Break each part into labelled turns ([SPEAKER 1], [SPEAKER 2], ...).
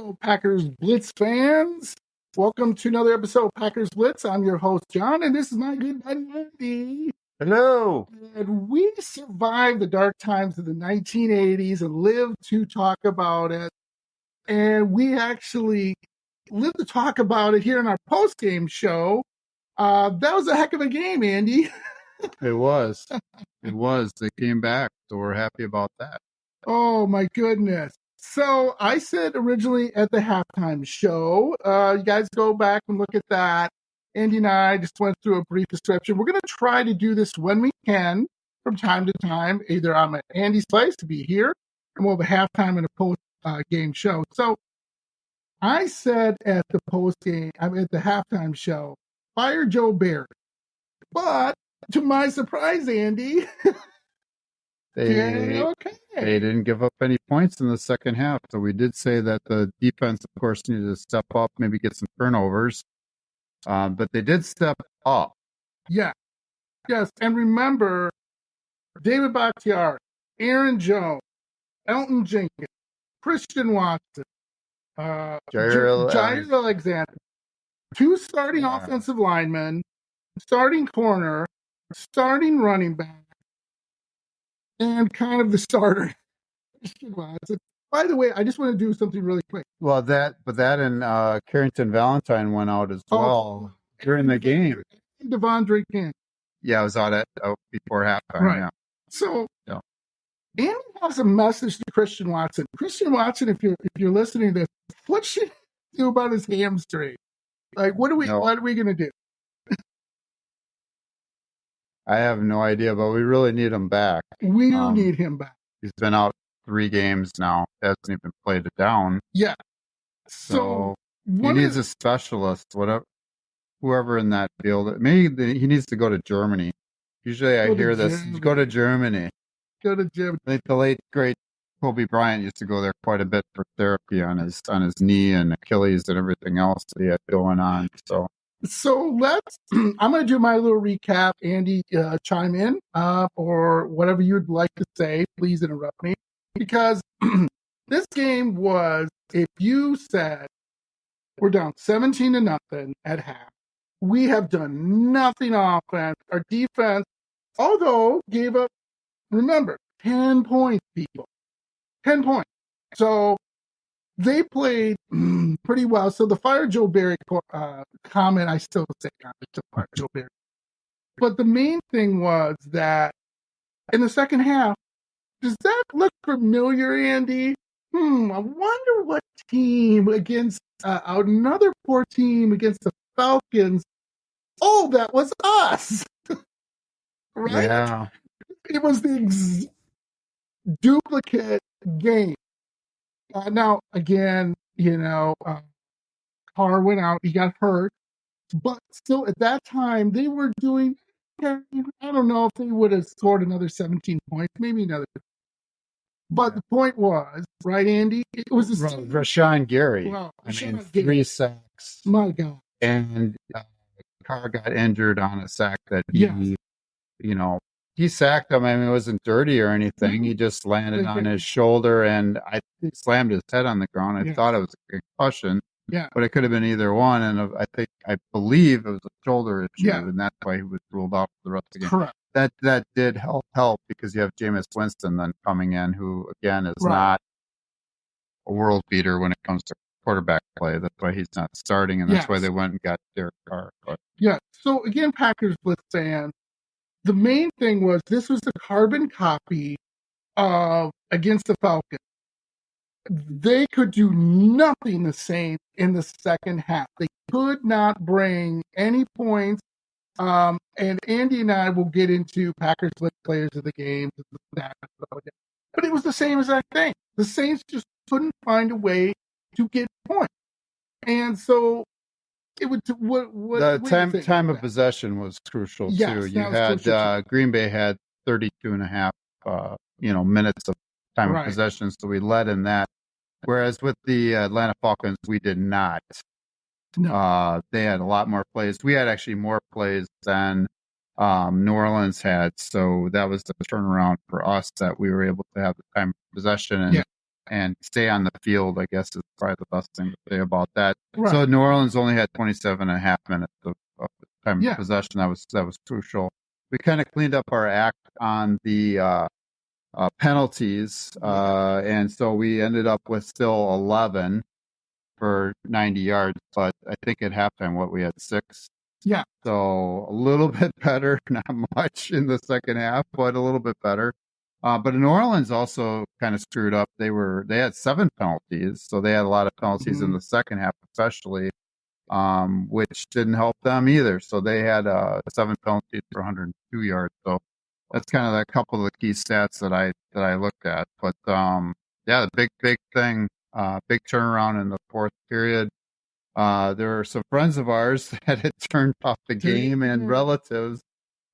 [SPEAKER 1] Hello, Packers Blitz fans. Welcome to another episode of Packers Blitz. I'm your host, John, and this is my good buddy, Andy.
[SPEAKER 2] Hello.
[SPEAKER 1] And we survived the dark times of the 1980s and lived to talk about it. And we actually lived to talk about it here in our post-game show. That was a heck of a game, Andy.
[SPEAKER 2] It was. It was. They came back, so we're happy about that.
[SPEAKER 1] Oh, my goodness. So I said originally at the halftime show, you guys go back and look at that. Andy and I just went through a brief description. We're going to try to do this when we can from time to time. Either I'm at Andy's place to be here, and we'll have a halftime and a post-game show. So I said at the post-game, at the halftime show, fire Joe Barry. But to my surprise, Andy...
[SPEAKER 2] They didn't give up any points in the second half. So we did say that the defense, of course, needed to step up, maybe get some turnovers. But they did step up.
[SPEAKER 1] Yeah. Yes. And remember, David Bakhtiari, Aaron Jones, Elton Jenkins, Christian Watson, Jair Alexander, two starting offensive linemen, starting corner, starting running back, and kind of the starter. By the way, I just want to do something really quick.
[SPEAKER 2] Well, that and Carrington Valentine went out as well during the game.
[SPEAKER 1] Devondre King.
[SPEAKER 2] Yeah, I was out before halftime.
[SPEAKER 1] Right.
[SPEAKER 2] Yeah.
[SPEAKER 1] So, Andy has a message to Christian Watson. Christian Watson, if you're listening to this, what should he do about his hamstring? Like, what are we going to do?
[SPEAKER 2] I have no idea, but we really need him back.
[SPEAKER 1] We do need him back.
[SPEAKER 2] He's been out 3 games now. Hasn't even played it down.
[SPEAKER 1] Yeah. So
[SPEAKER 2] he needs a specialist, whoever in that field. Maybe he needs to go to Germany. Usually I hear this. Go to Germany.
[SPEAKER 1] Go to Germany.
[SPEAKER 2] I think the late, great Kobe Bryant used to go there quite a bit for therapy on his knee and Achilles and everything else that he had going on.
[SPEAKER 1] So I'm going to do my little recap. Andy, chime in or whatever you'd like to say. Please interrupt me. Because this game was, if you said we're down 17-0 at half, we have done nothing offense. Our defense, although gave up, remember, 10 points, people. 10 points. So they played pretty well. So the fire Joe Barry comment, I still say to fire Joe Barry. But the main thing was that in the second half, does that look familiar, Andy? I wonder what team against another poor team against the Falcons. Oh, that was us. Right?
[SPEAKER 2] Yeah.
[SPEAKER 1] It was the duplicate game. Now, again, Carr went out. He got hurt. But still, at that time, they were doing, I don't know if they would have scored another 17 points, maybe another. But the point was, right, Andy? It was
[SPEAKER 2] Rashun Gary.
[SPEAKER 1] Wow,
[SPEAKER 2] 3 sacks.
[SPEAKER 1] My God.
[SPEAKER 2] And Carr got injured on a sack that he sacked him. I mean, it wasn't dirty or anything. Mm-hmm. He just landed on his shoulder, and I slammed his head on the ground. I thought it was a concussion.
[SPEAKER 1] Yeah.
[SPEAKER 2] But it could have been either one, and I believe it was a shoulder issue, and that's why he was ruled out for the rest of the game.
[SPEAKER 1] Correct.
[SPEAKER 2] That did help because you have Jameis Winston then coming in, who again is not a world beater when it comes to quarterback play. That's why he's not starting, and that's why they went and got Derek Carr. But.
[SPEAKER 1] Yeah. So again, Packers Blitz fans, the main thing was this was the carbon copy of against the Falcons. They could do nothing the same in the second half. They could not bring any points. And Andy and I will get into Packers players of the game. But it was the same exact thing. The Saints just couldn't find a way to get points. And so it would
[SPEAKER 2] the time of possession was crucial too. You had Green Bay had 32 and a half minutes of time of possession, so we led in that. Whereas with the Atlanta Falcons, we did not. No. They had a lot more plays. We had actually more plays than New Orleans had. So that was the turnaround for us that we were able to have the time of possession. And and stay on the field, I guess is probably the best thing to say about that.
[SPEAKER 1] Right.
[SPEAKER 2] So New Orleans only had 27 and a half minutes of time of possession. That was crucial. We kind of cleaned up our act on the penalties, and so we ended up with still 11 for 90 yards, but I think at halftime, we had 6.
[SPEAKER 1] Yeah.
[SPEAKER 2] So a little bit better, not much in the second half, but a little bit better. But New Orleans also kind of screwed up. They had 7 penalties, so they had a lot of penalties in the second half, especially, which didn't help them either. So they had 7 penalties for 102 yards. So that's kind of a couple of the key stats that I looked at. But the big thing, big turnaround in the fourth period. There are some friends of ours that had turned off the game and relatives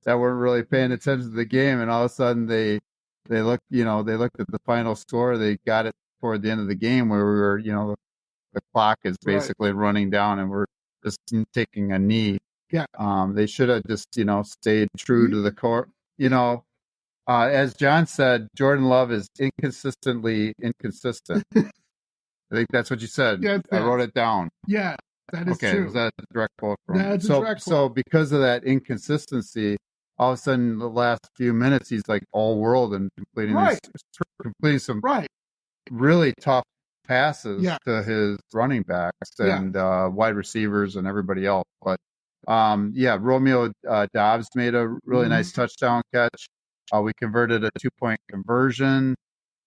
[SPEAKER 2] that weren't really paying attention to the game, and all of a sudden they looked at the final score. They got it toward the end of the game where we were, the clock is basically running down and we're just taking a knee.
[SPEAKER 1] Yeah.
[SPEAKER 2] They should have just, stayed true to the core. As John said, Jordan Love is inconsistently inconsistent. I think that's what you said.
[SPEAKER 1] Yeah,
[SPEAKER 2] I wrote it down.
[SPEAKER 1] Yeah, that is
[SPEAKER 2] true.
[SPEAKER 1] Okay,
[SPEAKER 2] was that a direct quote from
[SPEAKER 1] That's a direct quote.
[SPEAKER 2] So because of that inconsistency, all of a sudden, the last few minutes, he's like all world and completing some really tough passes to his running backs and wide receivers and everybody else. But Romeo Dobbs made a really nice touchdown catch. We converted a 2-point conversion.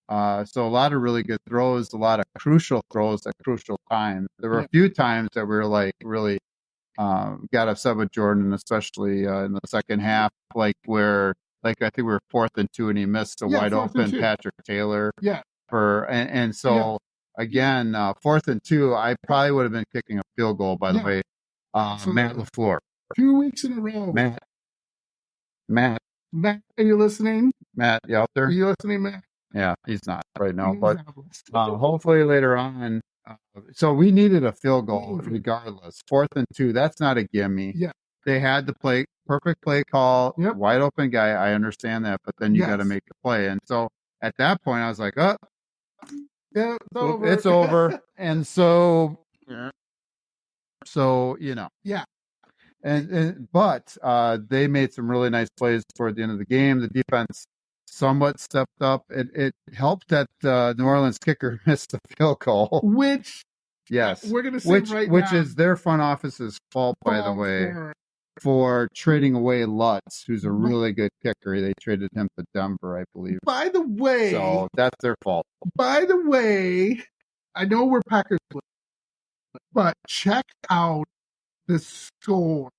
[SPEAKER 2] So a lot of really good throws, a lot of crucial throws at crucial times. There were a few times that we were like really got upset with Jordan, especially in the second half, where I think we were 4th and 2 and he missed a wide open Patrick Taylor.
[SPEAKER 1] Yeah.
[SPEAKER 2] So again, 4th and 2, I probably would have been kicking a field goal, by the way. Matt LaFleur.
[SPEAKER 1] 2 weeks in a row.
[SPEAKER 2] Matt,
[SPEAKER 1] are you listening?
[SPEAKER 2] Matt, you out there?
[SPEAKER 1] Are you listening, Matt?
[SPEAKER 2] Yeah, he's not right now, but hopefully later on. So we needed a field goal regardless. 4th and 2, that's not a gimme.
[SPEAKER 1] Yeah.
[SPEAKER 2] They had the perfect play call, wide open guy. I understand that, but then you got to make the play. And so at that point, I was like, it's over. And so,
[SPEAKER 1] Yeah.
[SPEAKER 2] But they made some really nice plays toward the end of the game. The defense somewhat stepped up. It helped that New Orleans kicker missed the field goal.
[SPEAKER 1] Which, we're going to say
[SPEAKER 2] which is their front office's fault, by the way, for trading away Lutz, who's a really good kicker. They traded him to Denver, I believe.
[SPEAKER 1] By the way,
[SPEAKER 2] so that's their fault.
[SPEAKER 1] By the way, I know we're Packers, but check out the score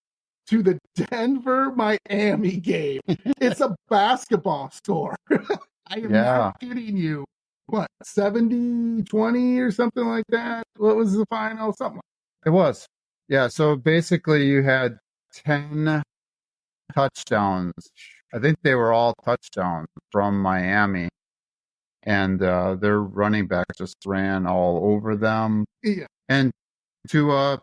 [SPEAKER 1] to the Denver-Miami game. It's a basketball score. I am not kidding you. What, 70-20 or something like that? What was the final? Something like
[SPEAKER 2] that. It was. Yeah, so basically you had 10 touchdowns. I think they were all touchdowns from Miami. And their running back just ran all over them.
[SPEAKER 1] Yeah.
[SPEAKER 2] And Tua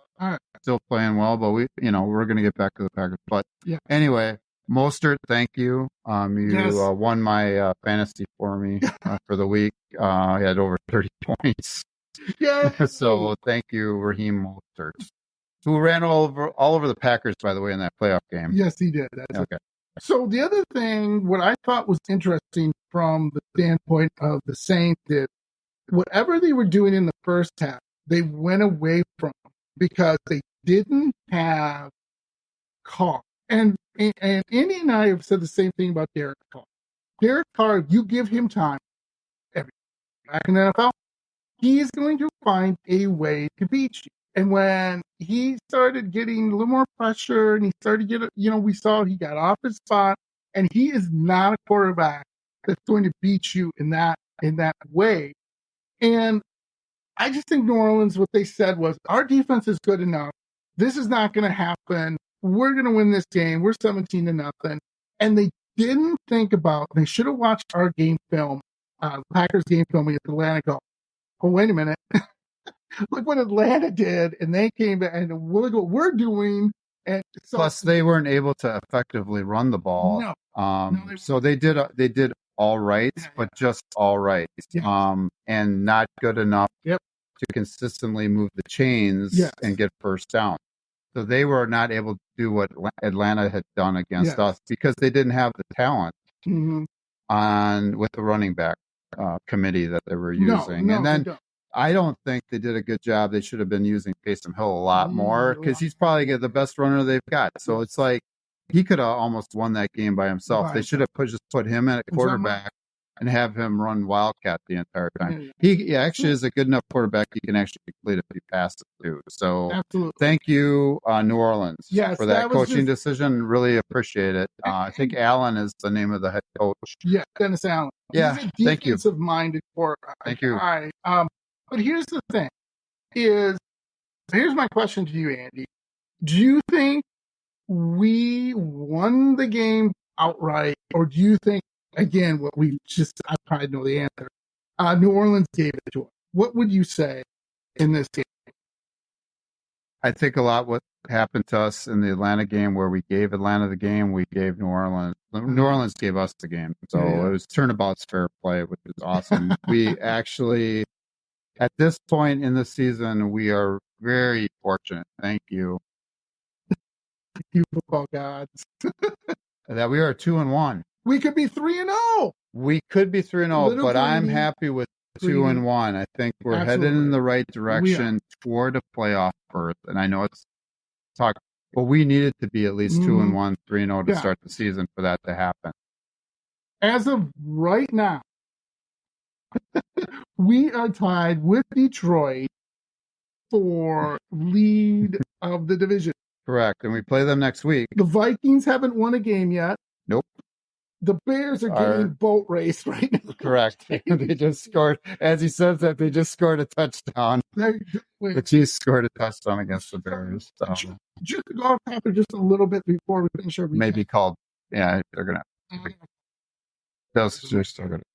[SPEAKER 2] still playing well, but we're going to get back to the Packers. But anyway, Mostert, thank you. You won my fantasy for me for the week. I had over 30 points.
[SPEAKER 1] Yeah.
[SPEAKER 2] So thank you, Raheem Mostert, who ran all over the Packers, by the way, in that playoff game.
[SPEAKER 1] Yes, he did. That's
[SPEAKER 2] okay.
[SPEAKER 1] So the other thing, what I thought was interesting from the standpoint of the Saints, is whatever they were doing in the first half, they went away from because they didn't have Carr. And Andy and I have said the same thing about Derek Carr. Derek Carr, you give him time, back in the NFL, he is going to find a way to beat you. And when he started getting a little more pressure and he started getting, we saw he got off his spot, and he is not a quarterback that's going to beat you in that way. And I just think New Orleans, what they said was, our defense is good enough. This is not going to happen. We're going to win this game. We're 17-0. And they didn't think about, they should have watched our game film, Packers game film with Atlanta go, oh, wait a minute. Look what Atlanta did. And they came back and look what we're doing. And so,
[SPEAKER 2] plus, they weren't able to effectively run the ball.
[SPEAKER 1] No.
[SPEAKER 2] So they did all right, but just all right. And not good enough to consistently move the chains and get first down. So they were not able to do what Atlanta had done against us because they didn't have the talent with the running back committee that they were using. And then I don't think they did a good job. They should have been using Taysom Hill a lot more because he's probably the best runner they've got. So it's like he could have almost won that game by himself. They should have just put him at quarterback and have him run Wildcat the entire time. He actually is a good enough quarterback. He can actually complete a few passes too. So thank you, New Orleans, for that coaching decision. Really appreciate it. I think Allen is the name of the head coach.
[SPEAKER 1] Yeah, Dennis Allen.
[SPEAKER 2] Yeah,
[SPEAKER 1] he's a defensive-minded quarterback.
[SPEAKER 2] Thank you.
[SPEAKER 1] But here's the thing: here's my question to you, Andy. Do you think we won the game outright, or do you think, again, I probably know the answer, New Orleans gave it to us? What would you say in this game?
[SPEAKER 2] I think a lot what happened to us in the Atlanta game, where we gave Atlanta the game, we gave New Orleans. New Orleans gave us the game. So it was turnabout's fair play, which is awesome. We actually, at this point in the season, we are very fortunate. Thank you.
[SPEAKER 1] Thank you, football gods.
[SPEAKER 2] That we are 2-1.
[SPEAKER 1] We could be 3-0.
[SPEAKER 2] We could be 3-0, but I'm happy with 2-1. I think we're headed in the right direction toward a playoff berth. And I know it's talk, but we needed to be at least 2-1, 3-0 to start the season for that to happen.
[SPEAKER 1] As of right now, we are tied with Detroit for lead of the division.
[SPEAKER 2] Correct. And we play them next week.
[SPEAKER 1] The Vikings haven't won a game yet.
[SPEAKER 2] Nope.
[SPEAKER 1] The Bears are getting boat raced right now.
[SPEAKER 2] Correct. They just scored, as he says that, they just scored a touchdown. The Chiefs scored a touchdown against the Bears. So.
[SPEAKER 1] Just to go off topic just a little bit before we finish our
[SPEAKER 2] maybe called, they're going to. Those are still going to.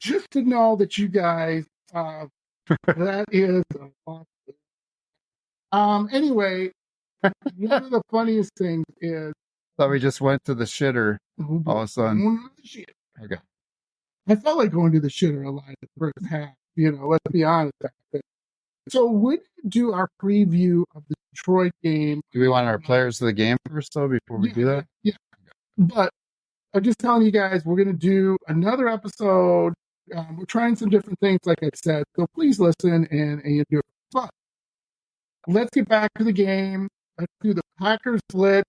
[SPEAKER 1] Just to know that you guys, that is anyway, one of the funniest things is,
[SPEAKER 2] thought we just went to the shitter all of a sudden. Okay.
[SPEAKER 1] I felt like going to the shitter a lot in the first half, let's be honest. So we do our preview of the Detroit game.
[SPEAKER 2] Do we want our players of the game first, though, before we do that?
[SPEAKER 1] Yeah. But I'm just telling you guys, we're going to do another episode. We're trying some different things, like I said. So please listen and do it. But let's get back to the game. Let's do the Packers split.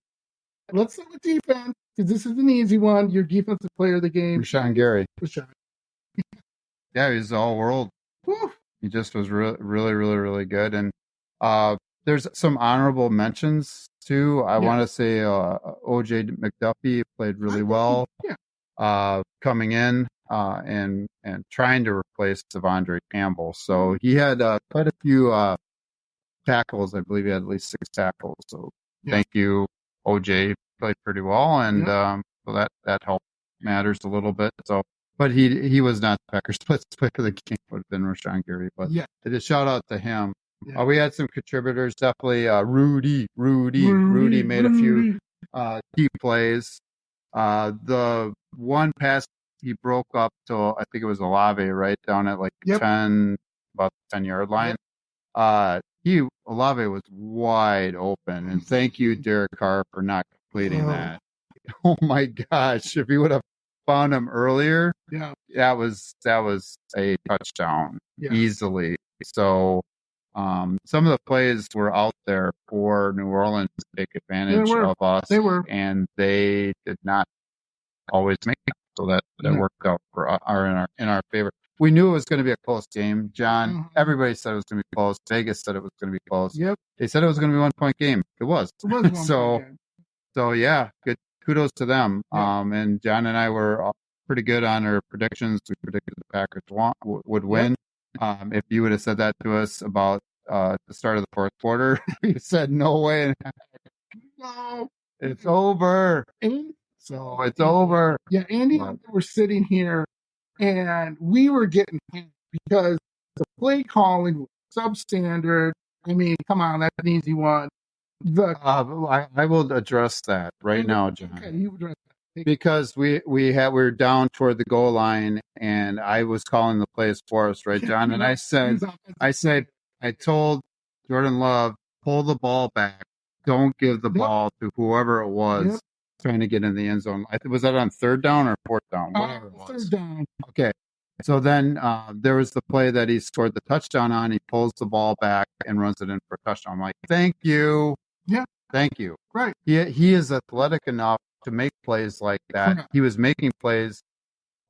[SPEAKER 1] Let's start with defense, because this is an easy one. Your defensive player of the game.
[SPEAKER 2] Rashun Gary.
[SPEAKER 1] Rashun.
[SPEAKER 2] Yeah, he's all world.
[SPEAKER 1] Woo.
[SPEAKER 2] He just was really, really, really good. And there's some honorable mentions, too. I want to say O.J. McDuffie played really well coming in and trying to replace Devondre Campbell. So he had quite a few tackles. I believe he had at least 6 tackles. So thank you. OJ played pretty well, and so that helped matters a little bit. So, but he was not the Packers' player of the game. Would have been Rashun Gary, but a shout out to him. We had some contributors, definitely. Rudy made a few key plays. The one pass he broke up to, I think it was Olave, right down at like about the 10-yard line. Olave was wide open, and thank you, Derek Carr, for not completing that. Oh my gosh! If he would have found him earlier, that was a touchdown easily. So, some of the plays were out there for New Orleans to take advantage of us, and they did not always make it. So that worked out for in our favor. We knew it was going to be a close game, John. Everybody said it was going to be close. Vegas said it was going to be close. They said it was going to be a 1-point game. It was. So yeah, good. Kudos to them. And John and I were pretty good on our predictions. We predicted the Packers would win. If you would have said that to us about the start of the fourth quarter, you said no way. No, it's over. So it's over.
[SPEAKER 1] Yeah, Andy and I were sitting here, and we were getting panicked because the play calling was substandard. I mean, come on, that's an easy one.
[SPEAKER 2] I will address that right now, John.
[SPEAKER 1] Okay, you address that.
[SPEAKER 2] because we were down toward the goal line, and I was calling the plays for us, right, John? And I told Jordan Love, pull the ball back, don't give the ball to whoever it was trying to get in the end zone. Was that on third down or fourth down? Whatever it was.
[SPEAKER 1] Third down.
[SPEAKER 2] Okay. So then there was the play that he scored the touchdown on. He pulls the ball back and runs it in for a touchdown. I'm like, thank you.
[SPEAKER 1] Yeah.
[SPEAKER 2] Thank you.
[SPEAKER 1] Right.
[SPEAKER 2] He is athletic enough to make plays like that. He was making plays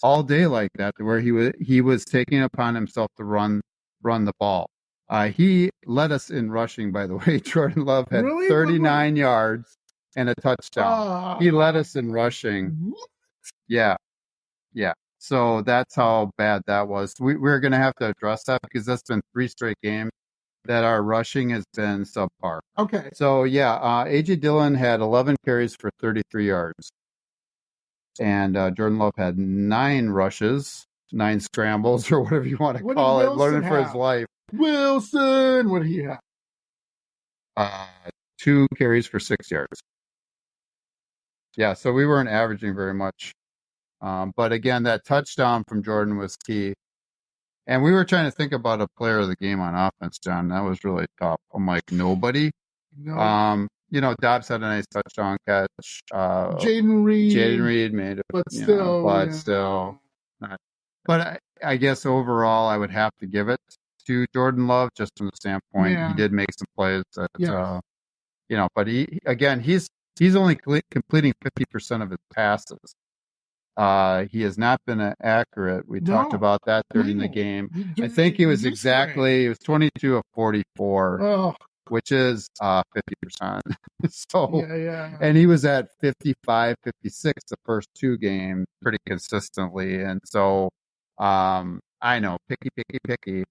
[SPEAKER 2] all day like that, where he was taking upon himself to run the ball. He led us in rushing, by the way. Jordan Love had 39 yards and a touchdown. He led us in rushing. Yeah. So that's how bad that was. We're going to have to address that because that's been 3 straight games that our rushing has been subpar.
[SPEAKER 1] Okay.
[SPEAKER 2] So, A.J. Dillon had 11 carries for 33 yards. And Jordan Love had 9 rushes, 9 scrambles, or whatever you want to call it, learning for his life.
[SPEAKER 1] Wilson, what did he have?
[SPEAKER 2] 2 carries for 6 yards. Yeah, so we weren't averaging very much. But again, that touchdown from Jordan was key. And we were trying to think about a player of the game on offense, John. That was really tough. I'm like, nobody. No. Dobbs had a nice touchdown catch.
[SPEAKER 1] Jaden
[SPEAKER 2] Reed made it, but still. But I guess overall, I would have to give it to Jordan Love just from the standpoint he did make some plays that, But he's only completing 50% of his passes. He has not been accurate. We talked about that during the game. I think he was 22 of 44, which is 50%. So, and he was at 55, 56 the first 2 games pretty consistently. And so, I know, picky.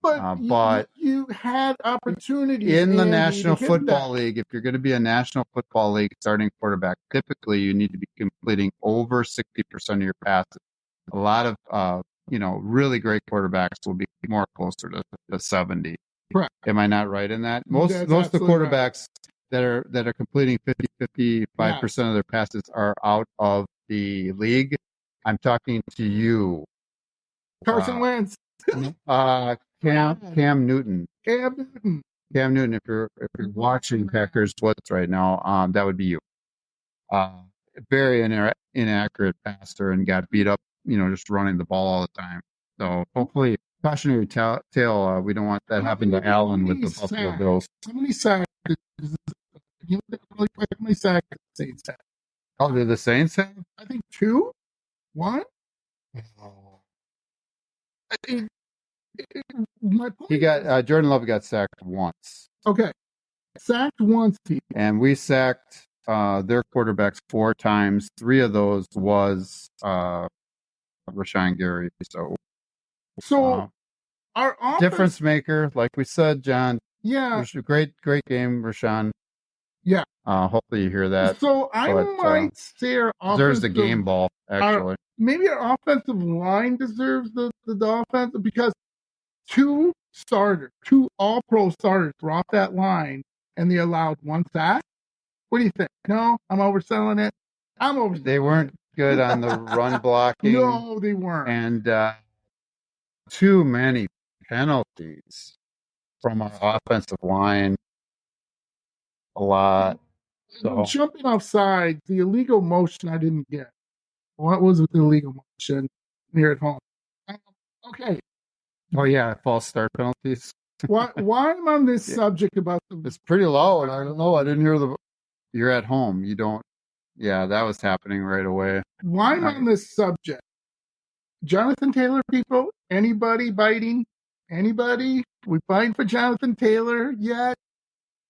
[SPEAKER 1] But you had opportunities
[SPEAKER 2] in the National Football League. If you're going to be a National Football League starting quarterback, typically you need to be completing over 60% of your passes. A lot of really great quarterbacks will be more closer to 70.
[SPEAKER 1] Correct.
[SPEAKER 2] Am I not right in that? Most of the quarterbacks that are completing 55% of their passes are out of the league. I'm talking to you,
[SPEAKER 1] Carson Wentz.
[SPEAKER 2] Cam Newton. Cam Newton, if you're watching Packers Blitz right now, that would be you. Very inaccurate passer and got beat up, just running the ball all the time. So hopefully, cautionary tale. We don't want that happen to Allen with the Buffalo Bills.
[SPEAKER 1] How many sacks? Can you look at really quick? How many sacks did the Saints have?
[SPEAKER 2] Oh, did the Saints have?
[SPEAKER 1] I think 2, 1.
[SPEAKER 2] Jordan Love got sacked once.
[SPEAKER 1] Okay, sacked once,
[SPEAKER 2] and we sacked their quarterbacks 4 times. 3 of those was Rashun Gary.
[SPEAKER 1] So our offense,
[SPEAKER 2] difference maker, like we said, John.
[SPEAKER 1] Yeah,
[SPEAKER 2] great game, Rashun.
[SPEAKER 1] Yeah.
[SPEAKER 2] Hopefully you hear that.
[SPEAKER 1] So I might say our offense
[SPEAKER 2] deserves the game ball. Actually,
[SPEAKER 1] maybe our offensive line deserves the offense because 2 all-pro starters were off that line and they allowed 1 sack. What do you think? No, I'm overselling it.
[SPEAKER 2] They weren't good on the run blocking.
[SPEAKER 1] No, they weren't.
[SPEAKER 2] And too many penalties from our offensive line. A lot. So
[SPEAKER 1] jumping offside, the illegal motion I didn't get. What was with the illegal motion near at home? Okay.
[SPEAKER 2] Oh yeah, false start penalties.
[SPEAKER 1] why I'm on this subject about
[SPEAKER 2] it's pretty low, and I don't know. I didn't hear you're at home. You don't. Yeah, that was happening right away.
[SPEAKER 1] Why I'm on this subject? Jonathan Taylor people? Anybody biting? Anybody? We biting for Jonathan Taylor yet?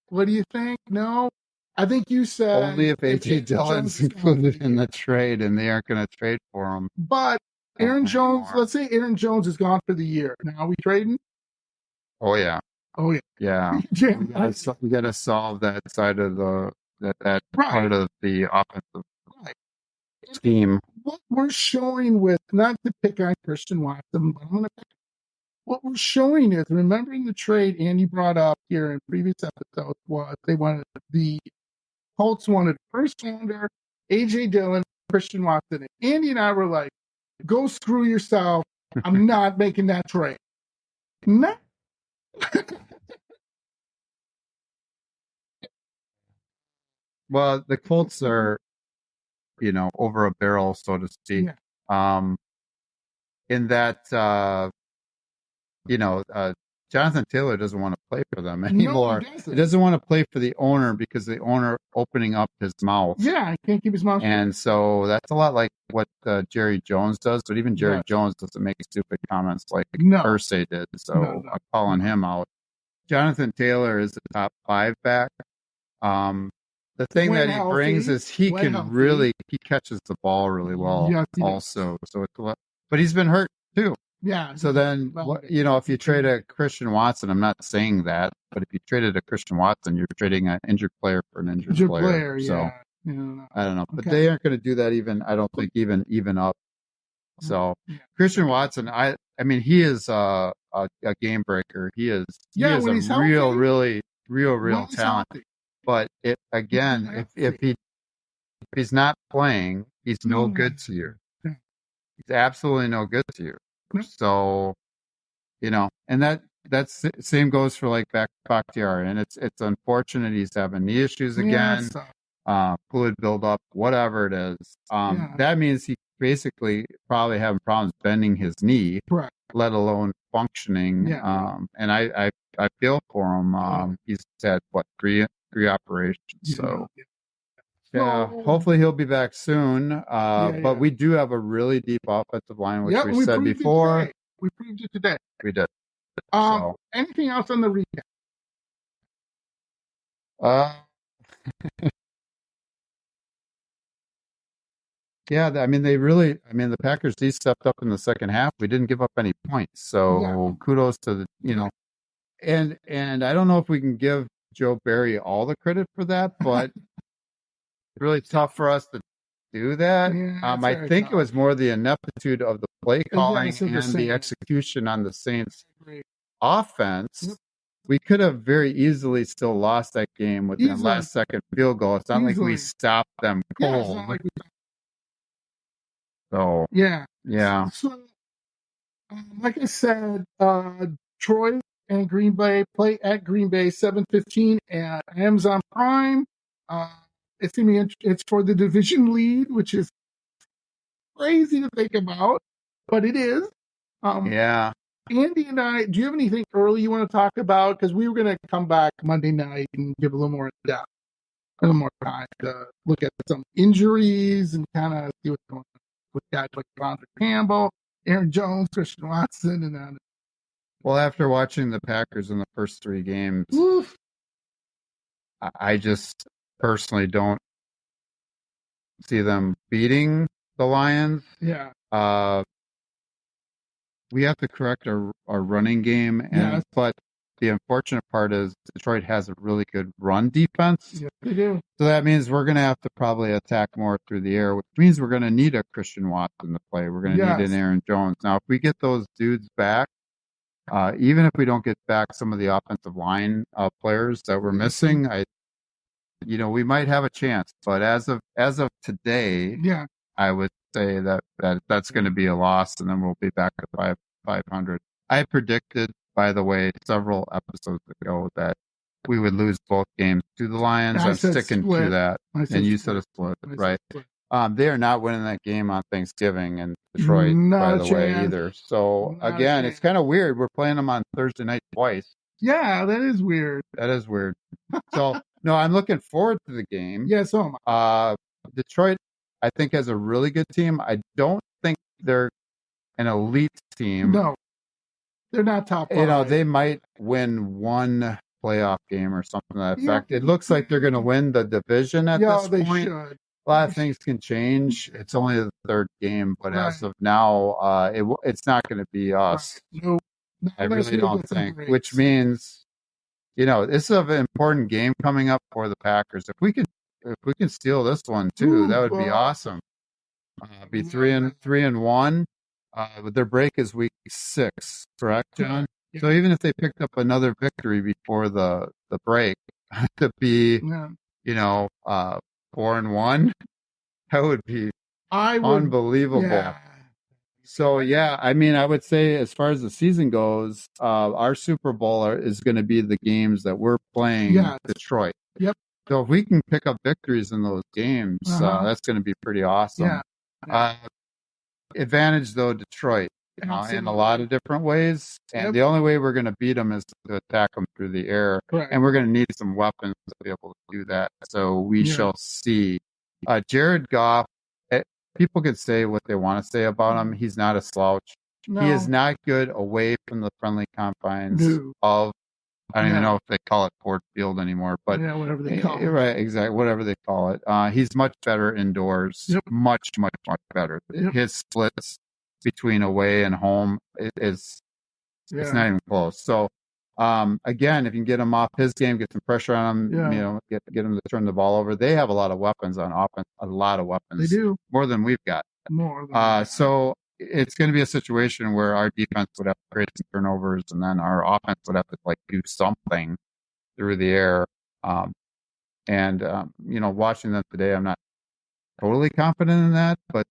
[SPEAKER 1] What do you think? No? I think you said
[SPEAKER 2] only if A.J. Dillon's included in the trade, and they aren't going to trade for him.
[SPEAKER 1] But Aaron Jones, let's say Aaron Jones is gone for the year. Now are we trading?
[SPEAKER 2] Oh yeah.
[SPEAKER 1] Yeah.
[SPEAKER 2] We got to solve that side of that part of the offensive team.
[SPEAKER 1] What we're showing with, not to pick on Christian Watson, but I'm going to pick. What we're showing is, remembering the trade Andy brought up here in previous episodes, was the Colts wanted first rounder, A.J. Dillon, Christian Watson. And Andy and I were like, go screw yourself. I'm not making that trade. No.
[SPEAKER 2] Well, the Colts are, over a barrel, so to speak. Yeah. In that, Jonathan Taylor doesn't want to play for them anymore. No, he doesn't want to play for the owner because the owner opening up his mouth.
[SPEAKER 1] Yeah, he can't keep his mouth shut.
[SPEAKER 2] And so that's a lot like what Jerry Jones does, but even Jerry Jones doesn't make stupid comments like Irsay did. So I'm calling him out. Jonathan Taylor is the top 5 back. The thing that he brings is he catches the ball really well also. So but he's been hurt too.
[SPEAKER 1] Yeah.
[SPEAKER 2] So then, if you trade a Christian Watson, I'm not saying that, but if you traded a Christian Watson, you're trading an injured player for an injured player. So I don't know, but they aren't going to do that I don't think even up. So Christian Watson, I mean, he is a game breaker. He is a real talent. But if he's not playing, he's no good to you. He's absolutely no good to you. So, and that's same goes for like Bakhtiari, and it's unfortunate he's having knee issues again, fluid buildup, whatever it is. That means he basically probably having problems bending his knee, let alone functioning. And I feel for him. He's had three operations, so. Yeah, hopefully he'll be back soon. But we do have a really deep offensive line, which we said before.
[SPEAKER 1] We proved it today.
[SPEAKER 2] We did.
[SPEAKER 1] Anything else on the recap?
[SPEAKER 2] Yeah, I mean, the Packers D stepped up in the second half. We didn't give up any points. So kudos to and I don't know if we can give Joe Barry all the credit for that, but really tough for us to do that. I think it was more the ineptitude of the play calling and the execution on the Saints offense. We could have very easily still lost that game with the last second field goal. It's not like we stopped them cold. So
[SPEAKER 1] So, like I said, Troy and Green Bay play at Green Bay 7:15 at Amazon Prime. It's gonna be it's for the division lead, which is crazy to think about, but it is. Andy and I, do you have anything early you want to talk about? Because we were going to come back Monday night and give a little more depth, a little more time to look at some injuries and kind of see what's going on with guys like Rondre Campbell, Aaron Jones, Christian Watson, and then.
[SPEAKER 2] Well, after watching the Packers in the first 3 games, I just personally don't see them beating the Lions.
[SPEAKER 1] Yeah.
[SPEAKER 2] We have to correct our running game, but the unfortunate part is Detroit has a really good run defense.
[SPEAKER 1] Yes, they do.
[SPEAKER 2] So that means we're going to have to probably attack more through the air, which means we're going to need a Christian Watson to play. We're going to need an Aaron Jones. Now, if we get those dudes back, even if we don't get back some of the offensive line players that we're missing, we might have a chance. But as of today, I would say that's going to be a loss, and then we'll be back at 500. I predicted, by the way, several episodes ago that we would lose both games to the Lions. I'm sticking to that. And you said a split, right? They are not winning that game on Thanksgiving in Detroit, by the way, either. So, again, it's kind of weird. We're playing them on Thursday night twice.
[SPEAKER 1] Yeah, that is weird.
[SPEAKER 2] So, no, I'm looking forward to the game.
[SPEAKER 1] Yeah, so am I.
[SPEAKER 2] Detroit, I think, has a really good team. I don't think they're an elite team.
[SPEAKER 1] No, they're not top 5.
[SPEAKER 2] They might win one playoff game or something to that effect. It looks like they're going to win the division at this point.
[SPEAKER 1] They should.
[SPEAKER 2] A lot of things can change. It's only the 3rd game, but as of now, it's not going to be us.
[SPEAKER 1] Nope.
[SPEAKER 2] I really don't think. Which means, this is an important game coming up for the Packers. If we can steal this one too, that would be awesome. Be 3-1. Their break is week 6, correct, John? Yeah. So even if they picked up another victory before the break, to be 4-1, that would be Unbelievable.
[SPEAKER 1] Yeah.
[SPEAKER 2] So, yeah, I mean, I would say as far as the season goes, our Super Bowl is going to be the games that we're playing Detroit.
[SPEAKER 1] Yep.
[SPEAKER 2] So if we can pick up victories in those games, that's going to be pretty awesome. Yeah. Advantage, though, Detroit in a lot of different ways. And the only way we're going to beat them is to attack them through the air. Correct. And we're going to need some weapons to be able to do that. So we shall see. Jared Goff, people could say what they want to say about him. He's not a slouch. No. He is not good away from the friendly confines of, I don't even know if they call it Ford Field anymore, but
[SPEAKER 1] whatever they call it.
[SPEAKER 2] Right, exactly, whatever they call it. He's much better indoors. Yep. Much, much, much better. Yep. His splits between away and home it's not even close. So, again, if you can get him off his game, get some pressure on him, get him to turn the ball over. They have a lot of weapons on offense. A lot of weapons.
[SPEAKER 1] They do
[SPEAKER 2] more than we've got. So it's going to be a situation where our defense would have to create some turnovers, and then our offense would have to do something through the air. Watching them today, I'm not totally confident in that, but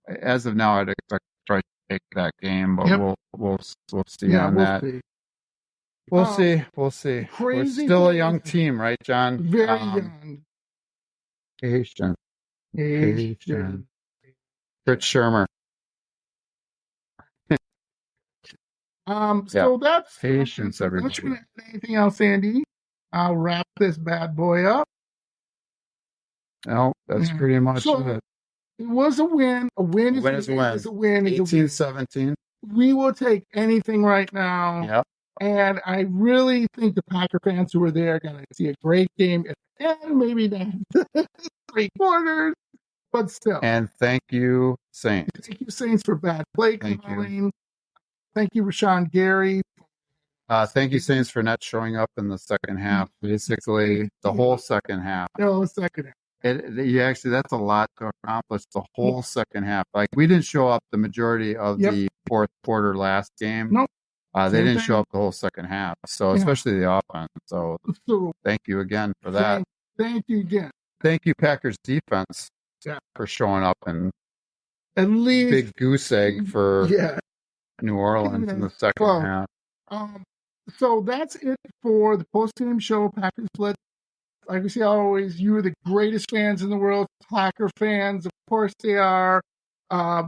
[SPEAKER 2] as of now, I'd expect to try to take that game, but we'll see on that. See. We'll see. We're still a young team, right, John?
[SPEAKER 1] Very young.
[SPEAKER 2] Patient. Rich Shermer.
[SPEAKER 1] So that's
[SPEAKER 2] patience, everybody.
[SPEAKER 1] Unless you want to add anything else, Andy, I'll wrap this bad boy up.
[SPEAKER 2] No, that's pretty much it.
[SPEAKER 1] It was a win. A win is a win.
[SPEAKER 2] 18-17.
[SPEAKER 1] We will take anything right now.
[SPEAKER 2] Yep.
[SPEAKER 1] And I really think the Packer fans who were there are going to see a great game at the end, maybe not 3 quarters, but still.
[SPEAKER 2] And thank you, Saints.
[SPEAKER 1] Thank you, Saints, for bad play calling. Thank you, Rashun Gary.
[SPEAKER 2] Thank you, Saints, for not showing up in the second half. Basically, the whole second half.
[SPEAKER 1] The whole second half.
[SPEAKER 2] That's a lot to accomplish, the whole second half. We didn't show up the majority of the fourth quarter last game.
[SPEAKER 1] Nope.
[SPEAKER 2] They didn't show up the whole second half, so especially the offense. So thank you again for that.
[SPEAKER 1] Thank you again.
[SPEAKER 2] Thank you, Packers defense, for showing up and
[SPEAKER 1] at least
[SPEAKER 2] big goose egg for New Orleans in the second half.
[SPEAKER 1] So that's it for the post-game show, Packers Blitz. Like we say always, you are the greatest fans in the world, Packer fans. Of course they are.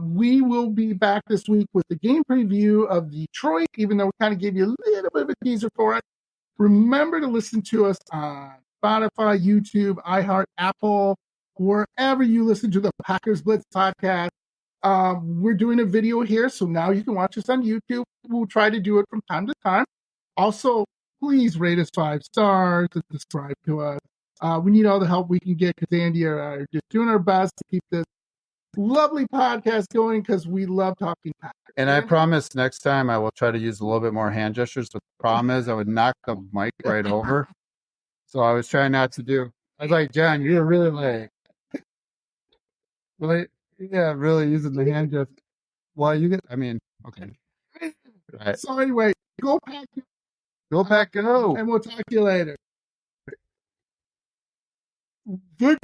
[SPEAKER 1] We will be back this week with the game preview of Detroit, even though we kind of gave you a little bit of a teaser for it. Remember to listen to us on Spotify, YouTube, iHeart, Apple, wherever you listen to the Packers Blitz podcast. We're doing a video here, so now you can watch us on YouTube. We'll try to do it from time to time. Also, please rate us 5 stars and subscribe to us. We need all the help we can get because Andy and I are just doing our best to keep this lovely podcast going because we love talking Packers.
[SPEAKER 2] And I promise next time I will try to use a little bit more hand gestures. But the problem is I would knock the mic right over. So I was trying not to do. I was like, John, you're really really using the hand gesture. Well, okay. Right.
[SPEAKER 1] So anyway, go Pack.
[SPEAKER 2] Go Pack, go.
[SPEAKER 1] And we'll talk to you later.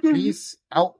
[SPEAKER 2] Peace out.